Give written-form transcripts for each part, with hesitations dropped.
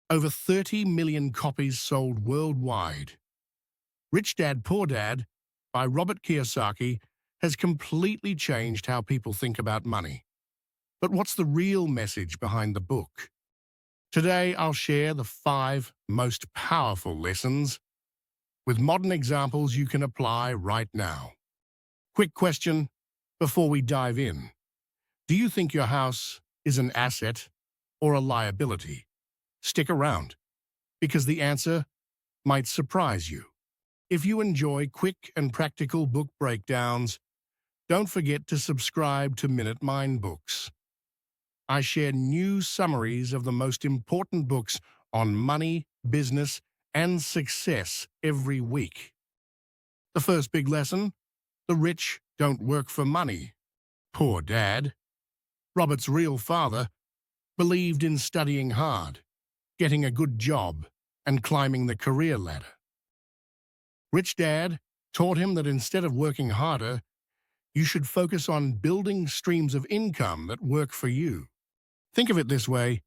Over 30 million copies sold worldwide. Rich Dad, Poor Dad by Robert Kiyosaki has completely changed how people think about money. But what's the real message behind the book? Today, I'll share the 5 most powerful lessons with modern examples you can apply right now. Quick question before we dive in. Do you think your house is an asset or a liability? Stick around, because the answer might surprise you. If you enjoy quick and practical book breakdowns, don't forget to subscribe to Minute Mind Books. I share new summaries of the most important books on money, business, and success every week. The first big lesson: the rich don't work for money. Poor Dad. Robert's real father believed in studying hard, getting a good job, and climbing the career ladder. Rich Dad taught him that instead of working harder, you should focus on building streams of income that work for you. Think of it this way: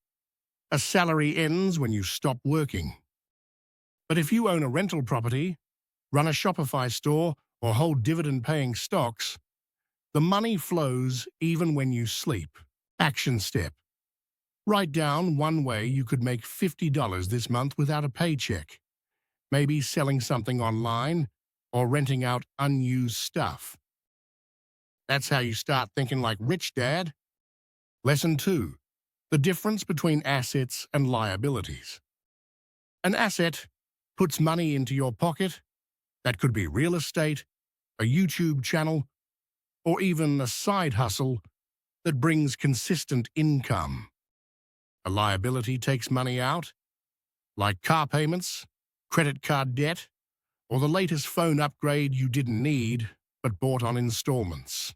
a salary ends when you stop working. But if you own a rental property, run a Shopify store, or hold dividend-paying stocks, the money flows even when you sleep. Action step: write down one way you could make $50 this month without a paycheck. Maybe selling something online or renting out unused stuff. That's how you start thinking like Rich Dad. Lesson 2: the difference between assets and liabilities. An asset puts money into your pocket. That could be real estate, a YouTube channel, or even a side hustle that brings consistent income. A liability takes money out, like car payments, credit card debt, or the latest phone upgrade you didn't need but bought on installments.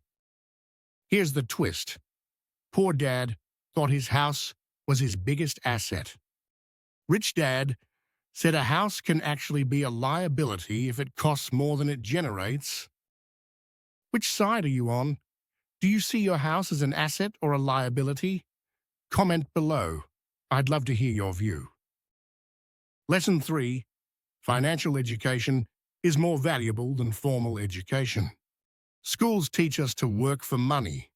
Here's the twist: Poor Dad thought his house was his biggest asset. Rich Dad said a house can actually be a liability if it costs more than it generates. Which side are you on? Do you see your house as an asset or a liability? Comment below. I'd love to hear your view. Lesson 3: financial education is more valuable than formal education. Schools teach us to work for money,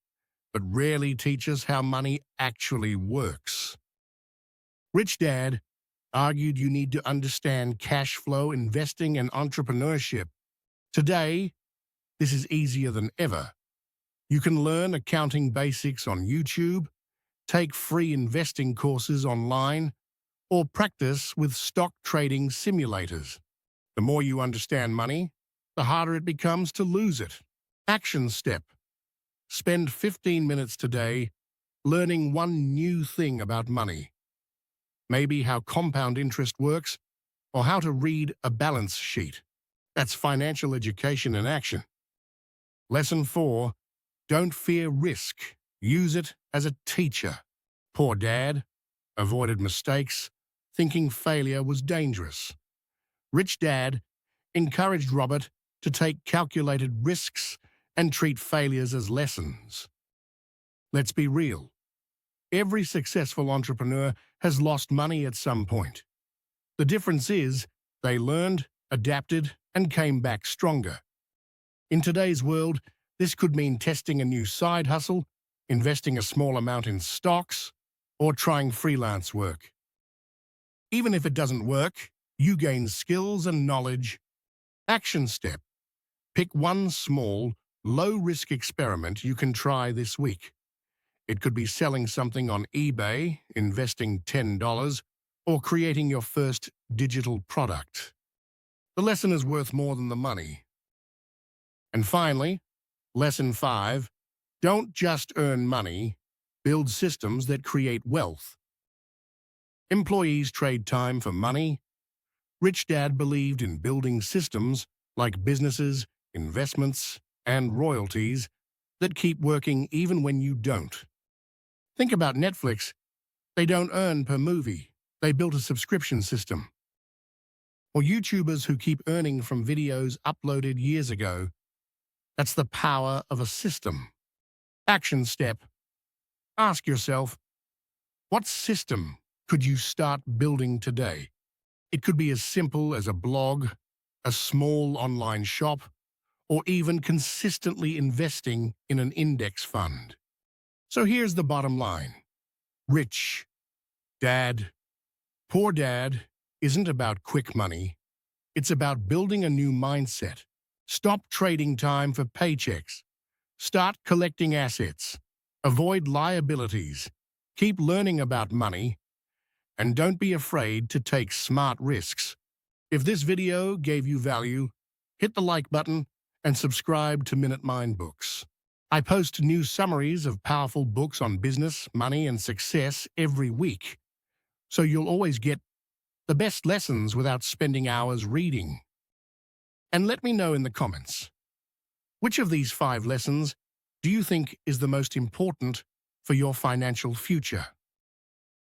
but rarely teach us how money actually works. Rich Dad argued you need to understand cash flow, investing, and entrepreneurship. Today, this is easier than ever. You can learn accounting basics on YouTube, take free investing courses online, or practice with stock trading simulators. The more you understand money, the harder it becomes to lose it. Action step: spend 15 minutes today learning one new thing about money. Maybe how compound interest works, or how to read a balance sheet. That's financial education in action. Lesson 4: don't fear risk. Use it as a teacher. Poor Dad avoided mistakes, thinking failure was dangerous. Rich Dad encouraged Robert to take calculated risks and treat failures as lessons. Let's be real. Every successful entrepreneur has lost money at some point. The difference is they learned, adapted, and came back stronger. In today's world, this could mean testing a new side hustle, investing a small amount in stocks, or trying freelance work. Even if it doesn't work, you gain skills and knowledge. Action step: pick one small, low-risk experiment you can try this week. It could be selling something on eBay, investing $10, or creating your first digital product. The lesson is worth more than the money. And finally, Lesson 5: don't just earn money, build systems that create wealth. Employees trade time for money. Rich Dad believed in building systems like businesses, investments, and royalties that keep working even when you don't. Think about Netflix. They don't earn per movie. They built a subscription system. Or YouTubers who keep earning from videos uploaded years ago. That's the power of a system. Action step: ask yourself, what system could you start building today? It could be as simple as a blog, a small online shop, or even consistently investing in an index fund. So here's the bottom line. Rich Dad, Poor Dad isn't about quick money. It's about building a new mindset. Stop trading time for paychecks. Start collecting assets. Avoid liabilities. Keep learning about money. And don't be afraid to take smart risks. If this video gave you value, hit the like button and subscribe to Minute Mind Books. I post new summaries of powerful books on business, money, and success every week, so you'll always get the best lessons without spending hours reading. And let me know in the comments, which of these 5 lessons do you think is the most important for your financial future?